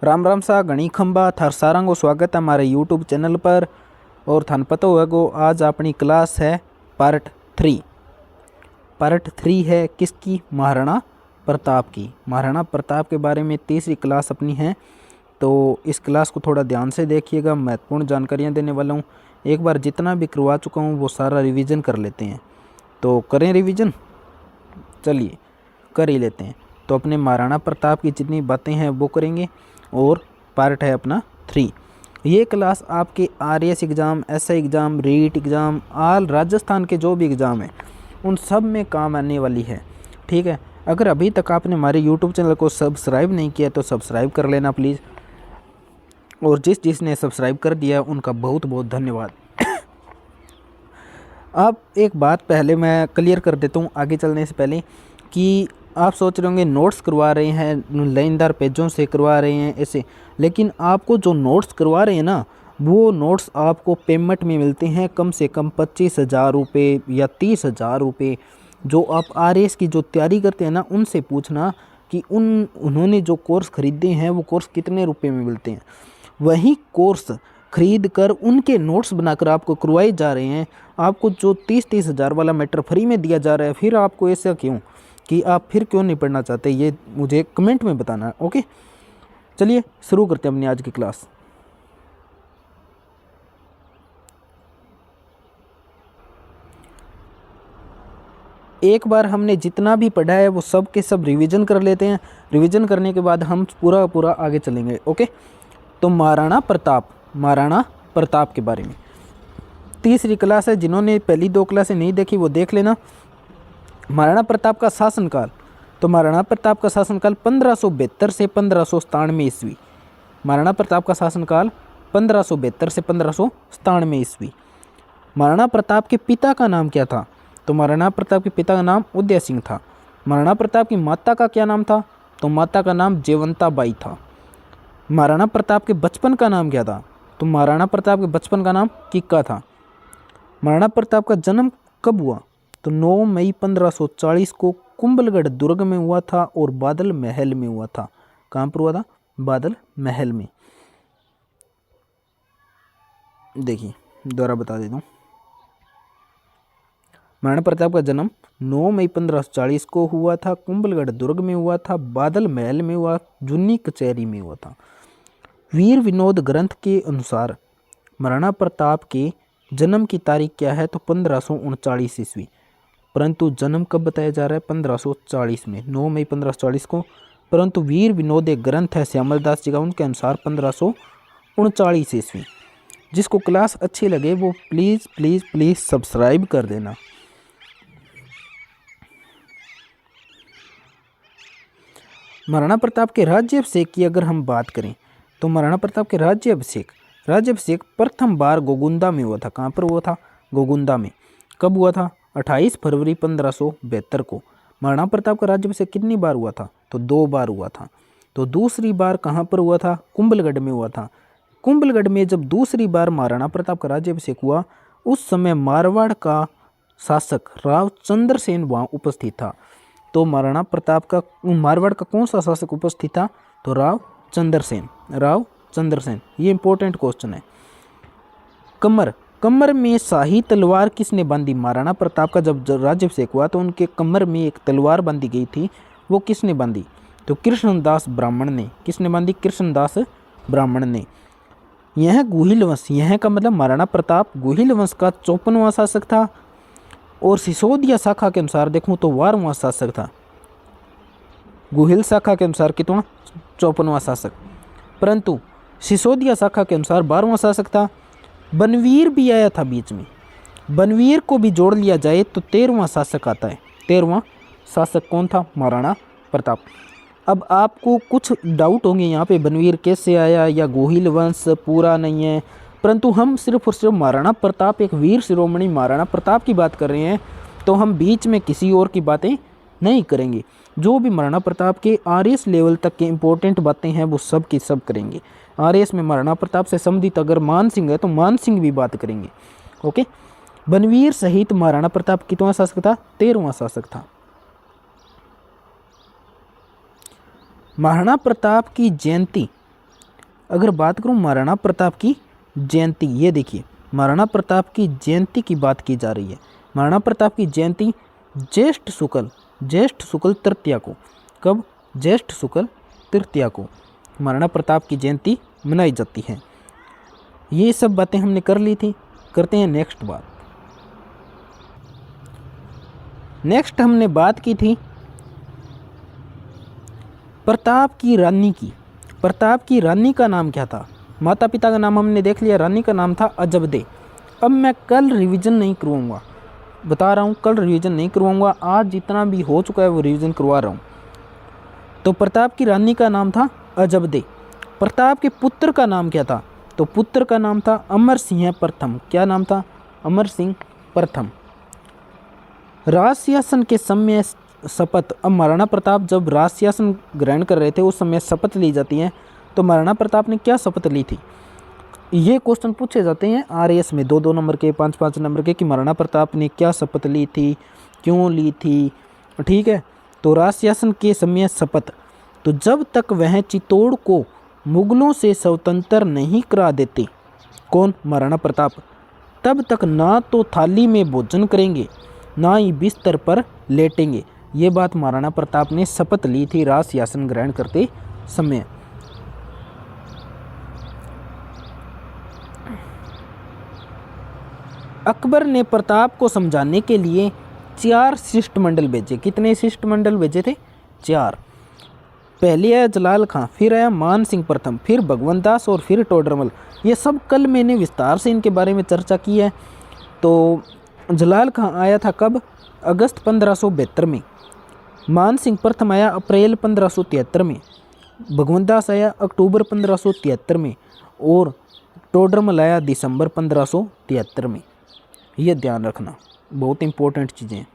राम राम सा घणी खंबा थार सारा को स्वागत है हमारे यूट्यूब चैनल पर। और थान पता होगा आज अपनी क्लास है पार्ट 3। पार्ट 3 है किसकी? महाराणा प्रताप की। महाराणा प्रताप के बारे में तीसरी क्लास अपनी है, तो इस क्लास को थोड़ा ध्यान से देखिएगा। महत्वपूर्ण जानकारियाँ देने वाला हूँ। एक बार जितना भी करवा चुका हूँ वो सारा रिवीजन कर लेते हैं। तो करें रिवीजन, चलिए कर ही लेते हैं। तो अपने महाराणा प्रताप की जितनी बातें हैं वो करेंगे और पार्ट है अपना 3। ये क्लास आपके RS exam, SI exam, REET exam, all Rajasthan के जो भी एग्ज़ाम हैं उन सब में काम आने वाली है। ठीक है, अगर अभी तक आपने हमारे यूट्यूब चैनल को सब्सक्राइब नहीं किया तो सब्सक्राइब कर लेना प्लीज़। और जिसने सब्सक्राइब कर दिया उनका बहुत बहुत धन्यवाद। अब एक बात पहले मैं क्लियर कर देता हूँ आगे चलने से पहले, कि आप सोच रहे होंगे नोट्स करवा रहे हैं, लाइनदार पेजों से करवा रहे हैं ऐसे, लेकिन आपको जो नोट्स करवा रहे हैं ना वो नोट्स आपको पेमेंट में मिलते हैं कम से कम 25,000 रुपये या 30,000 रुपये। जो आप आरएस की जो तैयारी करते हैं ना उनसे पूछना कि उन्होंने जो कोर्स ख़रीदे हैं वो कोर्स कितने रुपए में मिलते हैं। वही कोर्स खरीद कर उनके नोट्स बनाकर आपको करवाए जा रहे हैं। आपको जो 30-30 हज़ार वाला मैटर फ्री में दिया जा रहा है, फिर आपको ऐसा क्यों कि आप फिर क्यों नहीं पढ़ना चाहते, ये मुझे कमेंट में बताना है। ओके, चलिए शुरू करते हैं अपनी आज की क्लास। एक बार हमने जितना भी पढ़ा है वो सब के सब रिवीजन कर लेते हैं। रिवीजन करने के बाद हम पूरा आगे चलेंगे। ओके, तो महाराणा प्रताप के बारे में तीसरी क्लास है। जिन्होंने पहली 2 क्लासें नहीं देखी वो देख लेना। महाराणा प्रताप का शासनकाल, तो महाराणा प्रताप का शासनकाल 1572 से 1597 ईस्वी। महाराणा प्रताप का शासनकाल 1572 से 1597 ईस्वी। महाराणा प्रताप के पिता का नाम क्या था? तो महाराणा प्रताप के पिता का नाम उदय सिंह था। महाराणा प्रताप की माता का क्या नाम था? तो माता का नाम जयवंता बाई था। महाराणा प्रताप के बचपन का नाम क्या था? तो महाराणा प्रताप के बचपन का नाम किक्का था। महाराणा प्रताप का जन्म कब हुआ? तो 9 मई 1540 को कुंभलगढ़ दुर्ग में हुआ था और बादल महल में हुआ था। कहाँ पर हुआ था? बादल महल में। देखिए दोबारा बता देता हूँ। महाराणा प्रताप का जन्म 9 मई 1540 को हुआ था, कुंभलगढ़ दुर्ग में हुआ था, बादल महल में हुआ, जुन्नी कचहरी में हुआ था। वीर विनोद ग्रंथ के अनुसार महाराणा प्रताप के जन्म की तारीख क्या है? तो 1539 ईस्वी। परंतु जन्म कब बताया जा रहा है? 1540 में, 9 मई 1540 को। परंतु वीर विनोद एक ग्रंथ है श्यामल दास जी का, उनके अनुसार 1539 ईस्वी। जिसको क्लास अच्छी लगे वो प्लीज़ प्लीज़ प्लीज़ सब्सक्राइब कर देना। महाराणा प्रताप के राज्याभिषेक की अगर हम बात करें तो महाराणा प्रताप के राज्याभिषेक प्रथम बार गोगुंदा में हुआ था। कहाँ पर हुआ था? गोगुंदा में। कब हुआ था? 28 फरवरी 1572 को। महाराणा प्रताप का राज्याभिषेक कितनी बार हुआ था? तो 2 बार हुआ था। तो दूसरी बार कहाँ पर हुआ था? कुंभलगढ़ में हुआ था। कुंभलगढ़ में जब दूसरी बार महाराणा प्रताप का राज्याभिषेक हुआ उस समय मारवाड़ का शासक राव चंद्रसेन वहाँ उपस्थित था। तो महाराणा प्रताप का मारवाड़ का कौन सा शासक उपस्थित था? तो राव चंद्रसेन। ये इंपॉर्टेंट क्वेश्चन है। कमर में शाही तलवार किसने बांधी? महाराणा प्रताप का जब राज्याभिषेक हुआ तो उनके कमर में एक तलवार बांधी गई थी, वो किसने बांधी? तो कृष्णदास ब्राह्मण ने। किसने बांधी? कृष्णदास ब्राह्मण ने। यह गुहिल वंश, यह का मतलब महाराणा प्रताप गुहिल वंश का 54वां शासक था और सिसोदिया शाखा के अनुसार देखूं तो 12वां शासक था। गुहिल शाखा के अनुसार कितना? 54वां शासक। परंतु सिसोदिया शाखा के अनुसार 12वां शासक था। बनवीर भी आया था बीच में, बनवीर को भी जोड़ लिया जाए तो 13वां शासक आता है। 13वां शासक कौन था? महाराणा प्रताप। अब आपको कुछ डाउट होंगे यहाँ पे, बनवीर कैसे आया या गोहिल वंश पूरा नहीं है। परंतु हम सिर्फ और सिर्फ महाराणा प्रताप, एक वीर शिरोमणि महाराणा प्रताप की बात कर रहे हैं, तो हम बीच में किसी और की बातें नहीं करेंगे। जो भी महाराणा प्रताप के आरएस लेवल तक के इंपॉर्टेंट बातें हैं वो सब की सब करेंगे। आरएस में महाराणा प्रताप से संबंधित अगर मान सिंह है तो मान सिंह भी बात करेंगे। ओके, बनवीर सहित महाराणा प्रताप कितवां शासक था? 13वां शासक था। महाराणा प्रताप की जयंती अगर बात करूं महाराणा प्रताप की जयंती, ये देखिए महाराणा प्रताप की जयंती की बात की जा रही है। महाराणा प्रताप की जयंती ज्येष्ठ शुक्ल तृतीया को, कब? ज्येष्ठ शुक्ल तृतीया को महाराणा प्रताप की जयंती मनाई जाती है। ये सब बातें हमने कर ली थी। करते हैं नेक्स्ट बात। नेक्स्ट हमने बात की थी प्रताप की रानी की। प्रताप की रानी का नाम क्या था? माता पिता का नाम हमने देख लिया, रानी का नाम था अजबदे। अब मैं कल रिवीजन नहीं करवाऊंगा, बता रहा हूँ, कल रिवीजन नहीं करवाऊंगा, आज जितना भी हो चुका है वो रिवीजन करवा रहा हूँ। तो प्रताप की रानी का नाम था अजबदे। प्रताप के पुत्र का नाम क्या था? तो पुत्र का नाम था अमर सिंह प्रथम। क्या नाम था? अमर सिंह प्रथम। राज शासन के समय शपथ, अब महाराणा प्रताप जब राज शासन ग्रहण कर रहे थे उस समय शपथ ली जाती है, तो महाराणा प्रताप ने क्या शपथ ली थी? ये क्वेश्चन पूछे जाते हैं आरएएस में 2-2 नंबर के, 5-5 नंबर के, कि महाराणा प्रताप ने क्या शपथ ली थी, क्यों ली थी, ठीक है। तो राज शासन के समय शपथ, तो जब तक वह चित्तौड़ को मुगलों से स्वतंत्र नहीं करा देते, कौन? महाराणा प्रताप, तब तक ना तो थाली में भोजन करेंगे ना ही बिस्तर पर लेटेंगे। ये बात महाराणा प्रताप ने शपथ ली थी राज शासन ग्रहण करते समय। अकबर ने प्रताप को समझाने के लिए 4 शिष्टमंडल भेजे। कितने शिष्टमंडल भेजे थे? 4। पहले आया जलाल खां, फिर आया मान सिंह प्रथम, फिर भगवंत दास और फिर टोडरमल। ये सब कल मैंने विस्तार से इनके बारे में चर्चा की है। तो जलाल खां आया था कब? अगस्त 1572 में। मान सिंह प्रथम आया अप्रैल 1573 में। भगवंत दास आया अक्टूबर 1573 में और टोडरमल आया दिसंबर 1573 में। ये ध्यान रखना, बहुत इंपॉर्टेंट चीज़ें हैं।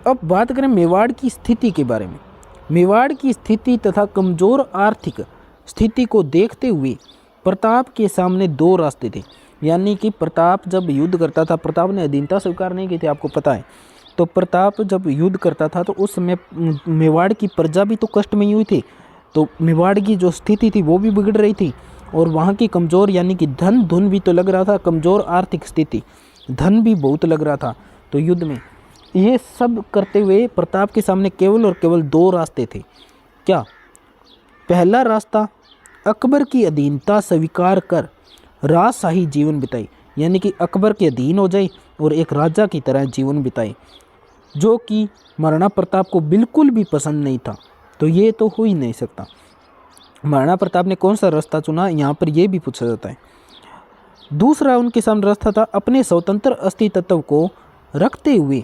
अब बात करें मेवाड़ की स्थिति के बारे में। मेवाड़ की स्थिति तथा कमज़ोर आर्थिक स्थिति को देखते हुए प्रताप के सामने 2 रास्ते थे। यानी कि प्रताप जब युद्ध करता था, प्रताप ने अधीनता स्वीकार नहीं की थी, आपको पता है। तो प्रताप जब युद्ध करता था तो उस समय मेवाड़ की प्रजा भी तो कष्ट में ही हुई थी। तो मेवाड़ की जो स्थिति थी वो भी बिगड़ रही थी और वहाँ की कमज़ोर यानी कि धन भी तो लग रहा था, कमज़ोर आर्थिक स्थिति, धन भी बहुत लग रहा था। तो युद्ध में ये सब करते हुए प्रताप के सामने केवल और केवल 2 रास्ते थे। क्या? पहला रास्ता, अकबर की अधीनता स्वीकार कर राजशाही जीवन बिताई, यानी कि अकबर के अधीन हो जाए और एक राजा की तरह जीवन बिताए, जो कि महाराणा प्रताप को बिल्कुल भी पसंद नहीं था। तो ये तो हो ही नहीं सकता। महाराणा प्रताप ने कौन सा रास्ता चुना, यहाँ पर यह भी पूछा जाता है। दूसरा उनके सामने रास्ता था, अपने स्वतंत्र अस्तित्व को रखते हुए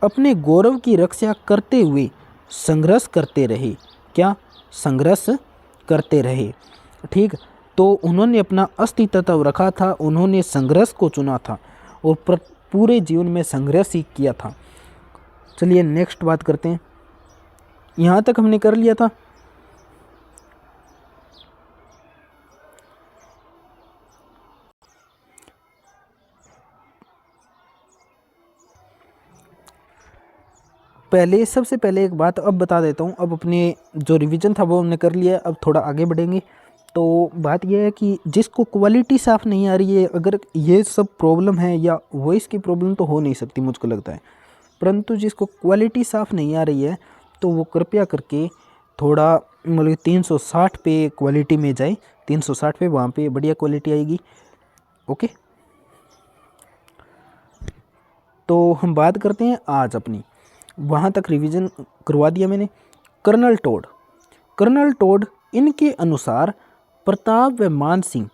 अपने गौरव की रक्षा करते हुए संघर्ष करते रहे। क्या? संघर्ष करते रहे, ठीक। तो उन्होंने अपना अस्तित्व रखा था, उन्होंने संघर्ष को चुना था और पूरे जीवन में संघर्ष ही किया था। चलिए नेक्स्ट बात करते हैं। यहाँ तक हमने कर लिया था। सबसे पहले एक बात अब बता देता हूँ। अब अपने जो रिवीजन था वो हमने कर लिया, अब थोड़ा आगे बढ़ेंगे। तो बात यह है कि जिसको क्वालिटी साफ़ नहीं आ रही है, अगर ये सब प्रॉब्लम है या वॉइस की प्रॉब्लम तो हो नहीं सकती मुझको लगता है, परंतु जिसको क्वालिटी साफ़ नहीं आ रही है तो वो कृपया करके थोड़ा मतलब 360 पे क्वालिटी में जाए, 360 पे, वहाँ पे बढ़िया क्वालिटी आएगी। ओके, तो हम बात करते हैं आज अपनी, वहाँ तक रिवीजन करवा दिया मैंने। कर्नल टोड इनके अनुसार प्रताप व मान सिंह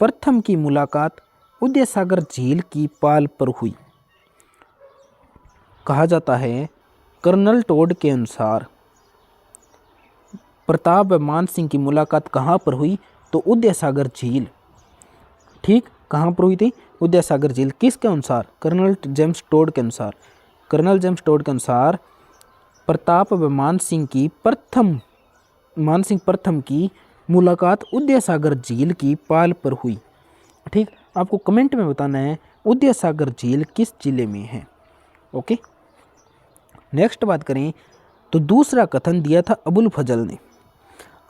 प्रथम की मुलाकात उदय सागर झील की पाल पर हुई। कहा जाता है कर्नल टोड के अनुसार प्रताप व मान सिंह की मुलाकात कहाँ पर हुई? तो उदय सागर झील, ठीक। कहाँ पर हुई थी? उदय सागर झील। किसके अनुसार? कर्नल जेम्स टोड के अनुसार। कर्नल जेम्स टोड के अनुसार प्रताप व मान सिंह प्रथम की मुलाकात उदय सागर झील की पाल पर हुई, ठीक। आपको कमेंट में बताना है उदय सागर झील किस जिले में है। ओके, नेक्स्ट बात करें तो दूसरा कथन दिया था अबुल फजल ने।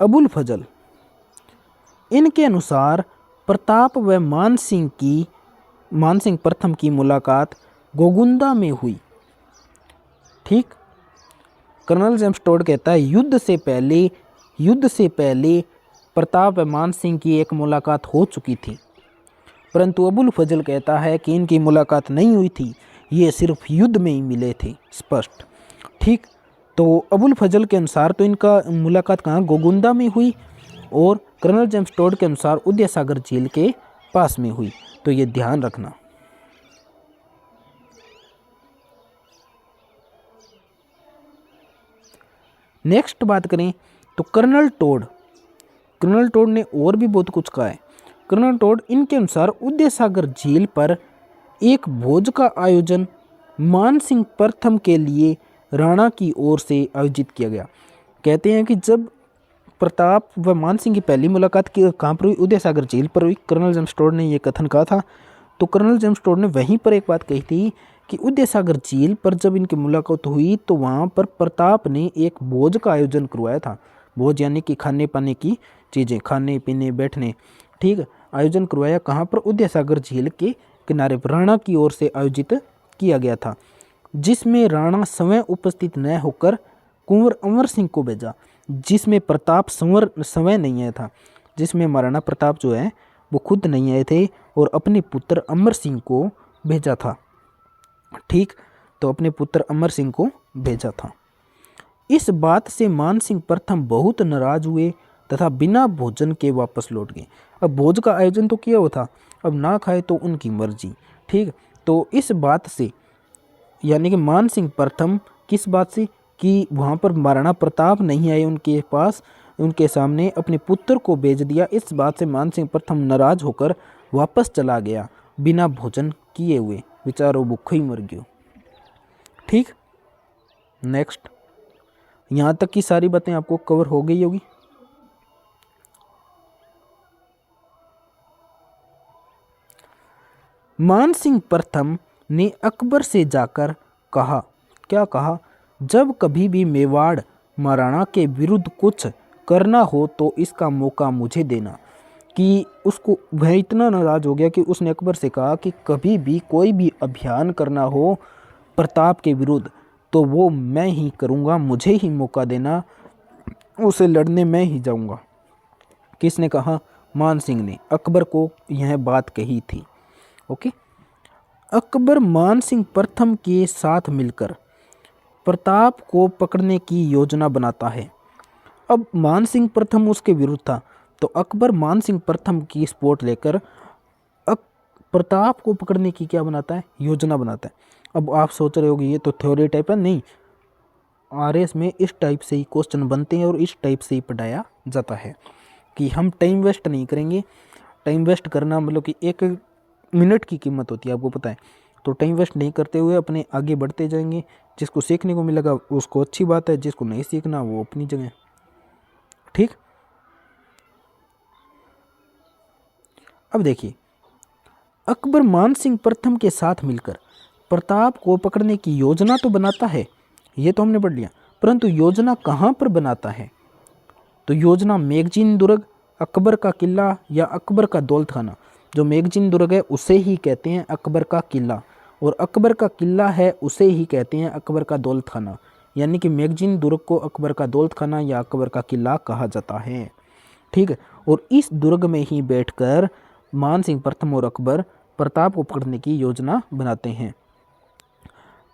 अबुल फजल, इनके अनुसार प्रताप व मान सिंह प्रथम की मुलाकात गोगुंदा में हुई। ठीक। कर्नल जेम्स टोड कहता है युद्ध से पहले प्रताप व मान सिंह की एक मुलाकात हो चुकी थी, परंतु अबुल फजल कहता है कि इनकी मुलाकात नहीं हुई थी, ये सिर्फ युद्ध में ही मिले थे स्पष्ट। ठीक। तो अबुल फजल के अनुसार तो इनका मुलाकात कहाँ, गोगुंदा में हुई, और कर्नल जेम्स टोड के अनुसार उदय सागर झील के पास में हुई। तो ये ध्यान रखना। नेक्स्ट बात करें तो कर्नल टोड ने और भी बहुत कुछ कहा है। कर्नल टोड, इनके अनुसार उदय सागर झील पर एक भोज का आयोजन मान सिंह प्रथम के लिए राणा की ओर से आयोजित किया गया। कहते हैं कि जब प्रताप व मान सिंह की पहली मुलाकात की कहाँ पर हुई, उदय सागर झील पर हुई। कर्नल जेम्स टोड ने ये कथन कहा था। तो कर्नल जेम्स टोड ने वहीं पर एक बात कही थी कि उदय सागर झील पर जब इनकी मुलाकात हुई तो वहाँ पर प्रताप ने एक भोज का आयोजन करवाया था। भोज यानी कि खाने पाने की चीज़ें, खाने पीने बैठने, ठीक, आयोजन करवाया कहाँ पर, उदय सागर झील के किनारे पर राणा की ओर से आयोजित किया गया था, जिसमें राणा स्वयं उपस्थित न होकर कुंवर अमर सिंह को भेजा, जिसमें प्रताप स्वयं नहीं आया था, जिसमें महाराणा प्रताप जो है वो खुद नहीं आए थे और अपने पुत्र अमर सिंह को भेजा था। ठीक। तो अपने पुत्र अमर सिंह को भेजा था। इस बात से मान सिंह प्रथम बहुत नाराज हुए तथा बिना भोजन के वापस लौट गए। अब भोज का आयोजन तो किया हुआ था, अब ना खाए तो उनकी मर्जी। ठीक। तो इस बात से यानी कि मान सिंह प्रथम किस बात से कि वहाँ पर महाराणा प्रताप नहीं आए उनके पास, उनके सामने अपने पुत्र को भेज दिया, इस बात से मान सिंह प्रथम नाराज होकर वापस चला गया बिना भोजन किए हुए, बेचारो भूखा ही मर गयो। ठीक। नेक्स्ट, यहाँ तक की सारी बातें आपको कवर हो गई होगी। मान सिंह प्रथम ने अकबर से जाकर कहा, क्या कहा, जब कभी भी मेवाड़ महाराणा के विरुद्ध कुछ करना हो तो इसका मौका मुझे देना। कि उसको वह इतना नाराज हो गया कि उसने अकबर से कहा कि कभी भी कोई भी अभियान करना हो प्रताप के विरुद्ध तो वो मैं ही करूँगा, मुझे ही मौका देना, उसे लड़ने मैं ही जाऊँगा। किसने कहा? मान सिंह ने अकबर को यह बात कही थी। ओके। अकबर मान सिंह प्रथम के साथ मिलकर प्रताप को पकड़ने की योजना बनाता है। अब मान सिंह प्रथम उसके विरुद्ध था, तो अकबर मान सिंह प्रथम की सपोर्ट लेकर प्रताप को पकड़ने की क्या बनाता है? योजना बनाता है। अब आप सोच रहे होगे ये तो थ्योरी टाइप है। नहीं, आरएस में इस टाइप से ही क्वेश्चन बनते हैं और इस टाइप से ही पढ़ाया जाता है कि हम टाइम वेस्ट नहीं करेंगे। टाइम वेस्ट करना मतलब कि 1 मिनट की कीमत होती है, आपको पता है। तो टाइम वेस्ट नहीं करते हुए अपने आगे बढ़ते जाएंगे। जिसको सीखने को मिलेगा उसको अच्छी बात है, जिसको नहीं सीखना वो अपनी जगह। ठीक। अब देखिए, अकबर मान सिंह प्रथम के साथ मिलकर प्रताप को पकड़ने की योजना तो बनाता है, ये तो हमने पढ़ लिया, परंतु योजना कहाँ पर बनाता है? तो योजना मैगजीन दुर्ग, अकबर का किला या अकबर का दौलत खाना। जो मैगजीन दुर्ग है उसे ही कहते हैं अकबर का किला, और अकबर का किला है उसे ही कहते हैं अकबर का दौलत खाना। यानी कि मैगजीन दुर्ग को अकबर का दौलत खाना या अकबर का किला कहा जाता है। ठीक है। और इस दुर्ग में ही बैठकर मान सिंह प्रथम और अकबर प्रताप को पकड़ने की योजना बनाते हैं।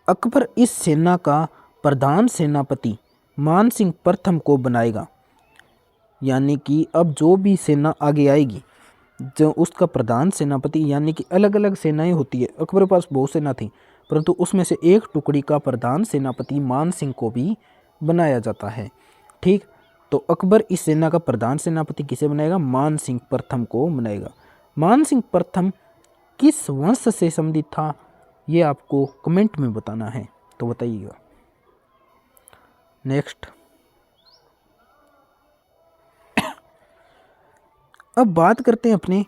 अकबर इस सेना का प्रधान सेनापति मान सिंह प्रथम को बनाएगा। यानी कि अब जो भी सेना आगे आएगी, जो उसका प्रधान सेनापति, यानी कि अलग अलग सेनाएं होती है, अकबर के पास बहुत सेना थी, परंतु उसमें से एक टुकड़ी का प्रधान सेनापति मान सिंह को भी बनाया जाता है। ठीक। तो अकबर इस सेना का प्रधान सेनापति किसे बनाएगा? मान सिंह प्रथम को बनाएगा। मान सिंह प्रथम किस वंश से संबंधित था, ये आपको कमेंट में बताना है, तो बताइएगा। नेक्स्ट, अब बात करते हैं अपने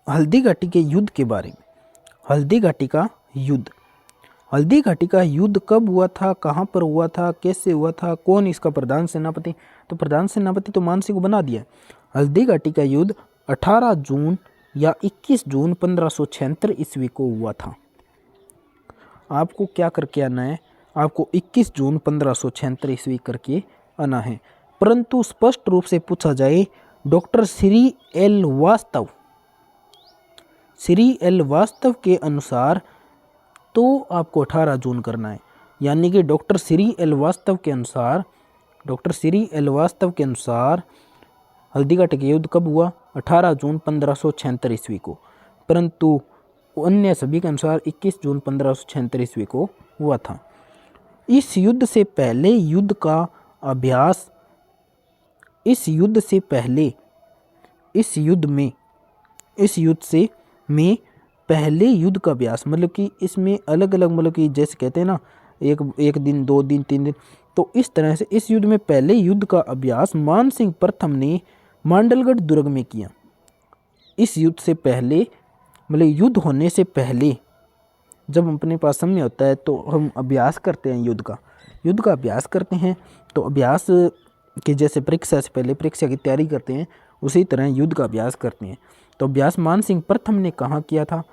हल्दी घाटी के युद्ध के बारे में। हल्दी घाटी का युद्ध, हल्दी घाटी का युद्ध कब हुआ था, कहाँ पर हुआ था, कैसे हुआ था, कौन इसका प्रधान सेनापति? तो प्रधान सेनापति तो मान सिंह को बना दिया। हल्दी घाटी का युद्ध 18 जून या 21 जून 1576 ईस्वी को हुआ था। आपको क्या करके आना है, आपको 21 जून 1576 ईस्वी करके आना है। परंतु स्पष्ट रूप से पूछा जाए डॉक्टर श्री एल वास्तव के अनुसार तो आपको 18 जून करना है। यानी कि डॉक्टर श्री एल वास्तव के अनुसार हल्दी घाटी का युद्ध कब हुआ? 18 जून 1576 ईस्वी को। परंतु अन्य सभी के अनुसार 21 जून 1576 ईस्वी को हुआ था। इस युद्ध से पहले युद्ध का अभ्यास इस युद्ध में पहले युद्ध का अभ्यास, मतलब कि इसमें अलग अलग, मतलब कि जैसे कहते हैं ना एक दिन, 2 दिन, 3 दिन, तो इस तरह से इस युद्ध में पहले युद्ध का अभ्यास मानसिंह प्रथम ने मांडलगढ़ दुर्ग में किया। इस युद्ध से पहले, मतलब युद्ध होने से पहले जब अपने पास समय होता है तो हम अभ्यास करते हैं, युद्ध का अभ्यास करते हैं। तो अभ्यास के जैसे परीक्षा से पहले परीक्षा की तैयारी करते हैं, उसी तरह युद्ध का अभ्यास करते हैं। तो अभ्यास मानसिंह प्रथम ने कहाँ किया था?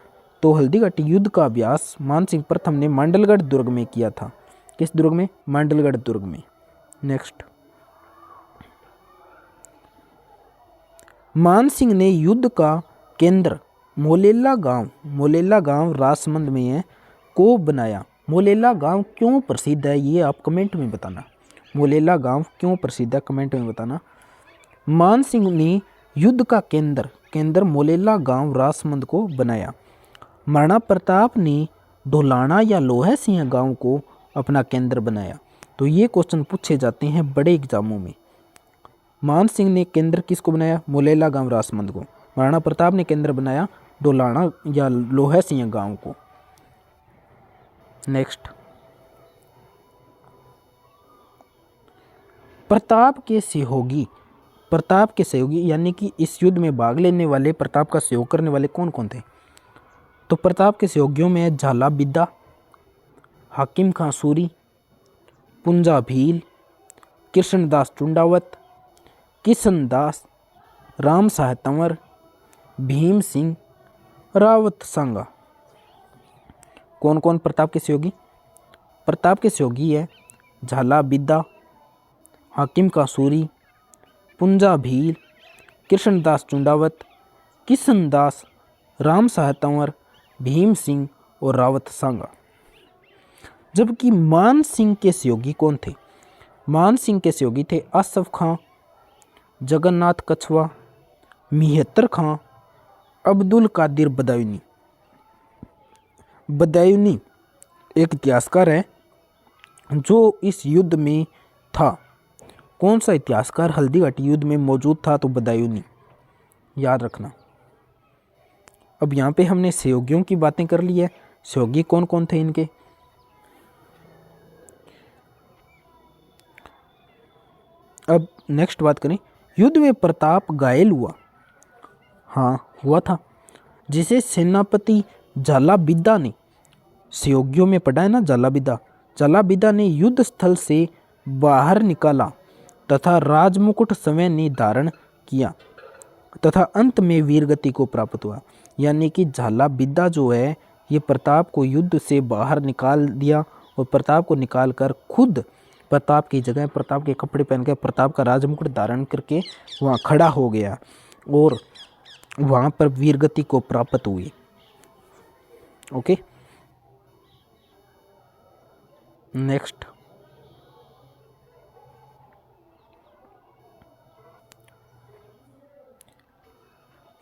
तो हल्दी घाटी युद्ध का अभ्यास मानसिंह प्रथम ने मांडलगढ़ दुर्ग में किया था। किस दुर्ग में? मांडलगढ़ दुर्ग में। नेक्स्ट, मानसिंह ने युद्ध का केंद्र मोलेला गांव राजसमंद में है को बनाया। मोलेला गांव क्यों प्रसिद्ध है, ये आप कमेंट में बताना। मोलेला गांव क्यों प्रसिद्ध है, कमेंट में बताना। मानसिंह ने युद्ध का केंद्र मोलेला गांव राजसमंद को बनाया। महाराणा प्रताप ने ढोलाना या लोहा सिंह गांव को अपना केंद्र बनाया। तो ये क्वेश्चन पूछे जाते हैं बड़े एग्जामों में। मानसिंह ने केंद्र किसको बनाया? मोलेला गांव राजसमंद को। महाराणा प्रताप ने केंद्र बनाया ढोलाना या लोहा सिंह गांव को। नेक्स्ट, प्रताप के सहयोगी यानी कि इस युद्ध में भाग लेने वाले, प्रताप का सहयोग करने वाले कौन कौन थे? तो प्रताप के सहयोगियों में झाला बिद्दा, हाकिम खां सूरी, पुंजा भील, कृष्णदास चुंडावत, किशनदास, राम साह तंवर, भीम सिंह, रावत सांगा। कौन कौन प्रताप के सहयोगी? प्रताप के सहयोगी है झाला बिद्दा, हाकिम खां सूरी, पुंजा भील, कृष्णदास चुंडावत, किशनदास, राम साह तंवर, भीम सिंह और रावत सांगा। जबकि मान सिंह के सहयोगी कौन थे? मान सिंह के सहयोगी थे आसफ खां, जगन्नाथ कछवा, मिहत्तर खां, अब्दुल कादिर बदायूनी एक इतिहासकार है जो इस युद्ध में था। कौन सा इतिहासकार हल्दी घाटी युद्ध में मौजूद था? तो बदायूनी, याद रखना। अब यहाँ पे हमने सहयोगियों की बातें कर ली है। सहयोगी कौन कौन थे इनके? अब नेक्स्ट बात करें, युद्ध में प्रताप घायल हुआ। हाँ, हुआ था, जिसे सेनापति झाला बिद्दा ने, सहयोगियों में पढ़ा है ना झाला बिद्दा ने युद्ध स्थल से बाहर निकाला तथा राजमुकुट स्वयं ने धारण किया तथा अंत में वीरगति को प्राप्त हुआ। यानी कि झाला बिद्दा जो है ये प्रताप को युद्ध से बाहर निकाल दिया और प्रताप को निकाल कर खुद प्रताप की जगह प्रताप के कपड़े पहन कर प्रताप का राजमुकुट धारण करके वहाँ खड़ा हो गया और वहाँ पर वीरगति को प्राप्त हुई। ओके, नेक्स्ट,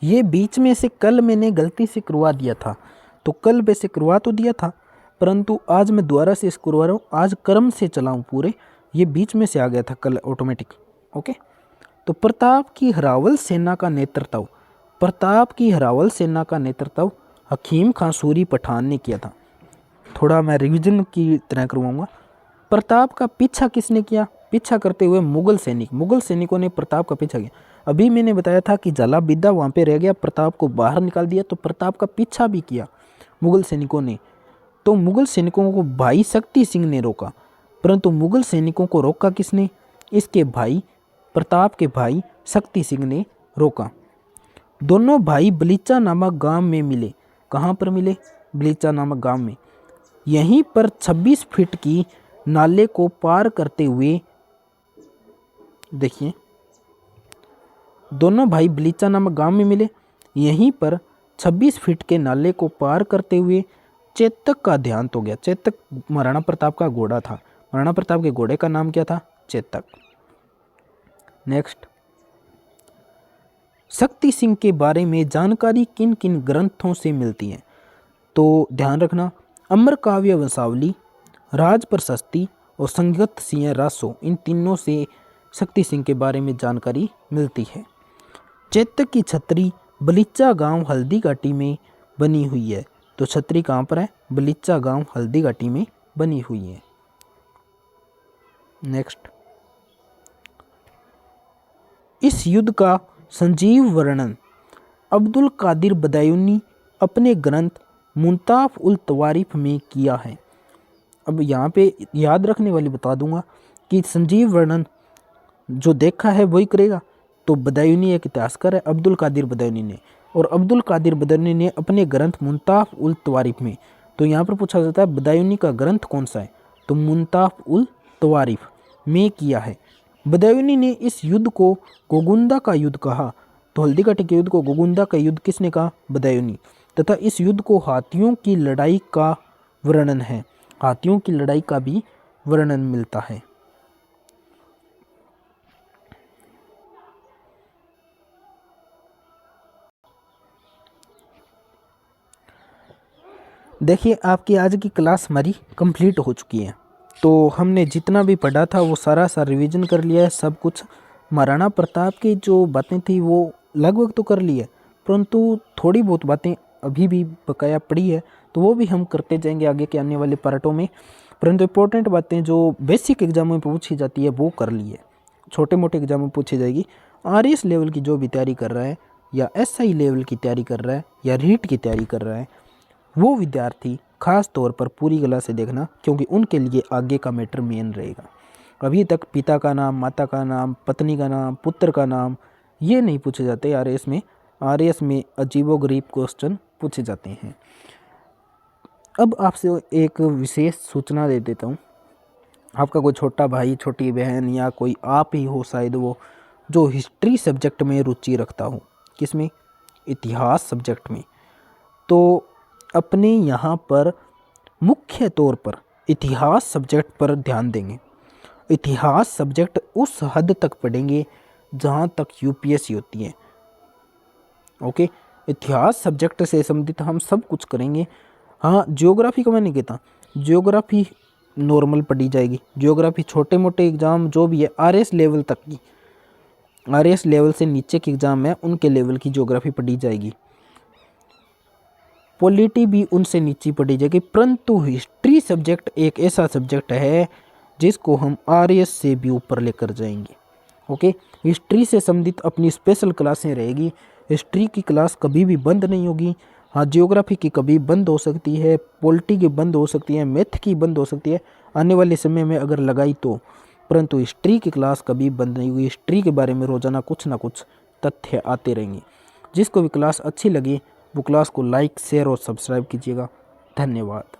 ये बीच में से कल मैंने गलती से करवा दिया था, तो कल वैसे करवा तो दिया था परंतु आज मैं दोबारा से इसको करवा रहा हूँ। आज क्रम से चलाऊँ पूरे, ये बीच में से आ गया था कल ऑटोमेटिक। ओके, तो प्रताप की हरावल सेना का नेतृत्व हकीम खां सूरी पठान ने किया था। थोड़ा मैं रिवीजन की तरह करवाऊंगा। प्रताप का पीछा किसने किया? पीछा करते हुए मुगल सैनिकों ने प्रताप का पीछा किया। अभी मैंने बताया था कि झाला बिद्दा वहाँ पे रह गया, प्रताप को बाहर निकाल दिया, तो प्रताप का पीछा भी किया मुगल सैनिकों ने। तो मुगल सैनिकों को भाई शक्ति सिंह ने रोका, परंतु मुगल सैनिकों को रोका किसने? इसके भाई प्रताप के भाई शक्ति सिंह ने रोका। दोनों भाई बलीचा नामक गांव में मिले। कहाँ पर मिले? बलीचा नामक गांव में। यहीं पर 26 फीट की नाले को पार करते हुए, देखिए, दोनों भाई बलीचा नामक गांव में मिले। यहीं पर 26 फीट के नाले को पार करते हुए चेतक का देहांत हो गया। चेतक महाराणा प्रताप का घोड़ा था। महाराणा प्रताप के घोड़े का नाम क्या था? चेतक। नेक्स्ट, शक्ति सिंह के बारे में जानकारी किन किन ग्रंथों से मिलती है? तो ध्यान रखना, अमर काव्य वंशावली, राज प्रशस्ति और संगत सिंह रासो, इन तीनों से शक्ति सिंह के बारे में जानकारी मिलती है। चेतक की छतरी बलीचा गांव हल्दी घाटी में बनी हुई है। तो छतरी कहाँ पर है? बलीचा गांव हल्दी घाटी में बनी हुई है। नेक्स्ट, इस युद्ध का संजीव वर्णन अब्दुल कादिर बदायूनी अपने ग्रंथ मुंताफ उल तवारीफ में किया है। अब यहाँ पे याद रखने वाली बता दूंगा कि संजीव वर्णन जो देखा है वही करेगा। तो बदायूनी एक इतिहासकार है, अब्दुल कादिर बदायूनी ने, और अब्दुल कादिर बदायूनी ने अपने ग्रंथ मुंताफ उल तवारीफ में, तो यहाँ पर पूछा जाता है बदायूनी का ग्रंथ कौन सा है? तो मुंताफ उल तवारीफ में किया है। बदायूनी ने इस युद्ध को गोगुंदा का युद्ध कहा। तो हल्दी घाटी के युद्ध को गोगुंदा का युद्ध किसने कहा? बदायूनी। तथा इस युद्ध को हाथियों की लड़ाई का वर्णन है। हाथियों की लड़ाई का भी वर्णन मिलता है। देखिए, आपकी आज की क्लास हमारी कंप्लीट हो चुकी है। तो हमने जितना भी पढ़ा था वो सारा रिवीजन कर लिया है। सब कुछ महाराणा प्रताप की जो बातें थी वो लगभग तो कर ली है, परंतु थोड़ी बहुत बातें अभी भी बकाया पड़ी है, तो वो भी हम करते जाएंगे आगे के आने वाले पार्टों में। परंतु इंपॉर्टेंट बातें जो बेसिक एग्जामों में पूछी जाती है वो कर ली है। छोटे मोटे एग्जाम में पूछी जाएगी। RS लेवल की जो भी तैयारी कर रहा है, या SI लेवल की तैयारी कर रहा है, या रीट की तैयारी कर रहा है, वो विद्यार्थी खास तौर पर पूरी क्लास से देखना, क्योंकि उनके लिए आगे का मैटर मेन रहेगा। अभी तक पिता का नाम, माता का नाम, पत्नी का नाम, पुत्र का नाम, ये नहीं पूछे जाते RS में। RS में अजीबोगरीब क्वेश्चन पूछे जाते हैं। अब आपसे एक विशेष सूचना दे देता हूँ। आपका कोई छोटा भाई, छोटी बहन, या कोई आप ही हो शायद, वो जो हिस्ट्री सब्जेक्ट में रुचि रखता हो। किसमें? इतिहास सब्जेक्ट में। तो अपने यहाँ पर मुख्य तौर पर इतिहास सब्जेक्ट पर ध्यान देंगे। इतिहास सब्जेक्ट उस हद तक पढ़ेंगे जहाँ तक UPSC होती है। ओके, इतिहास सब्जेक्ट से संबंधित हम सब कुछ करेंगे। हाँ, ज्योग्राफी का मैं नहीं कहता, ज्योग्राफी नॉर्मल पढ़ी जाएगी। ज्योग्राफी छोटे मोटे एग्जाम जो भी है RS लेवल तक की, RS लेवल से नीचे के एग्जाम है उनके लेवल की ज्योग्राफी पढ़ी जाएगी। पॉलिटी भी उनसे नीचे पढ़ी जाएगी। परंतु हिस्ट्री सब्जेक्ट एक ऐसा सब्जेक्ट है जिसको हम RS से भी ऊपर लेकर जाएंगे। ओके, हिस्ट्री से संबंधित अपनी स्पेशल क्लासें रहेगी। हिस्ट्री की क्लास कभी भी बंद नहीं होगी। हाँ, जियोग्राफी की कभी बंद हो सकती है, पॉलिटी की बंद हो सकती है, मैथ की बंद हो सकती है आने वाले समय में अगर लगाई तो, परंतु हिस्ट्री की क्लास कभी बंद नहीं हुई। हिस्ट्री के बारे में रोजाना कुछ ना कुछ तथ्य आते रहेंगे। जिसको भी क्लास अच्छी लगी वो क्लास को लाइक, शेयर और सब्सक्राइब कीजिएगा। धन्यवाद।